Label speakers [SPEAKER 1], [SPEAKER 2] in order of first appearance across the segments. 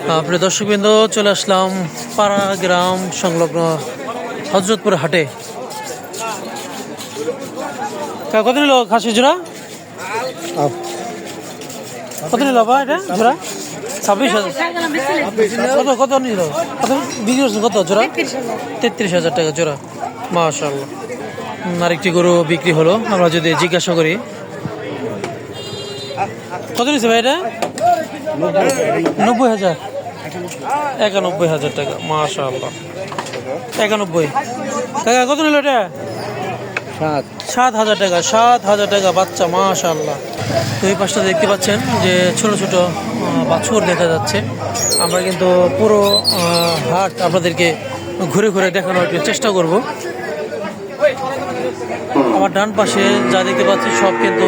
[SPEAKER 1] প্রিয় দর্শকবৃন্দ, চলে আসলাম পাড়া গ্রাম সংলগ্ন হজরতপুর হাটে। কত নিল খাসি জোড়া? কত নিল বা এটা জোড়া? 26,000। কত নিল? কত বিক্রি করছেন? কত জোড়া? 33,000 টাকা জোড়া। মাশাআল্লাহ। আরেকটি গরু বিক্রি হলো। আমরা যদি জিজ্ঞাসা করি কত নিচ্ছে ভাই এটা? 90,000। 91,000 টাকা। মাশাআল্লাহ। 91। কাকা কত নিল এটা? 7,000 টাকা। 7,000 টাকা বাচ্চা। মাশাআল্লাহ। তো এই পাশটা দেখতে পাচ্ছেন যে ছোট ছোট বাছুর দেখা যাচ্ছে। আমরা কিন্তু পুরো হাট আপনাদেরকে ঘুরে ঘুরে দেখানোর চেষ্টা করব। আমার ডান পাশে যা দেখতে পাচ্ছি সব কিন্তু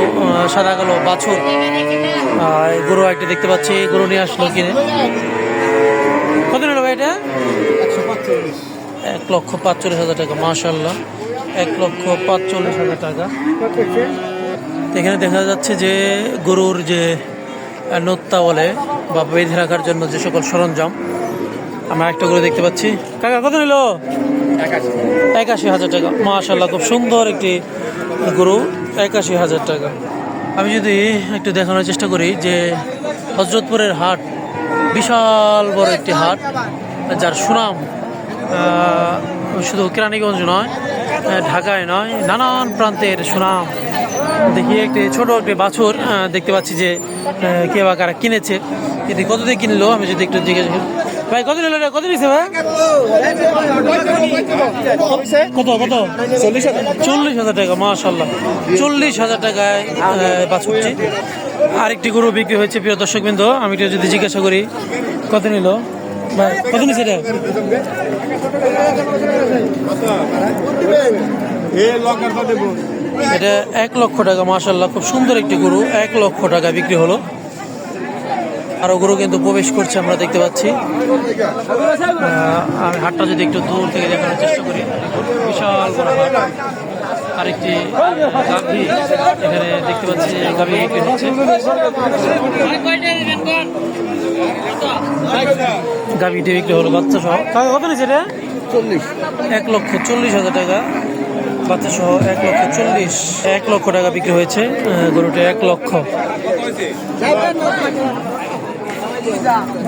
[SPEAKER 1] সাদা কালো বাছুর। গরু একটা দেখতে পাচ্ছি, গরু নিয়ে আসলো কিনে। কত নিল ভাই এটা? 1,45,000 টাকা। মাশাআল্লাহ। 1,45,000 টাকা। এখানে দেখা যাচ্ছে যে গরুর যে নোত্তা বলে বা বেঁধে রাখার জন্য যে সকল সরঞ্জাম, আমরা একটা গরু দেখতে পাচ্ছি। কাকা কত নিল? 81,000 টাকা। মাশাআল্লাহ, খুব সুন্দর একটি গরু। 81,000 টাকা। আমি যদি একটু দেখানোর চেষ্টা করি যে হজরতপুরের হাট বিশাল বড় একটি হাট, যার সুনাম শুধু কেরানীগঞ্জ নয়, ঢাকায় নয়, নানান প্রান্তের সুনাম। দেখি একটি ছোট একটি বাছুর দেখতে পাচ্ছি যে কে বা কারা কিনেছে। এটি কত দিয়ে কিনলো আমি যদি একটু জিজ্ঞাসা করি। ভাই কত নিল? কত নিচ্ছে ভাই? কত কত? 40,000 টাকা। মাশাআল্লাহ। 40,000 টাকায় বাছুরটি। আরেকটি গরু বিক্রি হয়েছে। প্রিয় দর্শকবৃন্দ, আমি একটু যদি জিজ্ঞাসা করি কত নিল ভাই? কত নিচ্ছে এটা? এটা 1 লক্ষ টাকা। মাশাআল্লাহ, খুব সুন্দর একটি গরু। 1 লক্ষ টাকা বিক্রি হলো। আরো গরু কিন্তু প্রবেশ করছে, আমরা দেখতে পাচ্ছি। আমি হাটটা যদি একটু দূর থেকে দেখানোর চেষ্টা করি, বিশাল বড় হাট। আরেকটি গাভী এখানে দেখতে পাচ্ছি, গাভী বিক্রি হচ্ছে। গাভীটি বিক্রি হলো বাচ্চা সহ। কত নিচ্ছে এটা? 1,40,000 টাকা বাচ্চা সহ। 1,40,000। 1 লক্ষ টাকা বিক্রি হয়েছে গরুটা। 1 লক্ষ।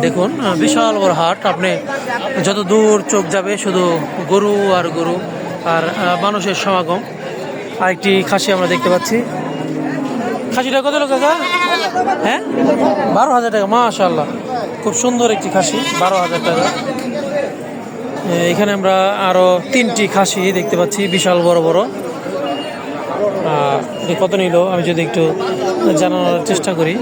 [SPEAKER 1] দেখুন, বিশাল বড় হাট। আপনি যত দূর চোখ যাবে শুধু গরু আর গরু আর মানুষের সমাগম। আরেকটি খাসি আমরা দেখতে পাচ্ছি। খাসিটা কত লোক কাকা? হ্যাঁ, 12,000 টাকা। মাশাআল্লাহ, খুব সুন্দর একটি খাসি। 12,000 টাকা। এখানে আমরা আরো 3টি খাসি দেখতে পাচ্ছি, বিশাল বড় বড়। কত নিল আমি যদি একটু জানানোর চেষ্টা করি।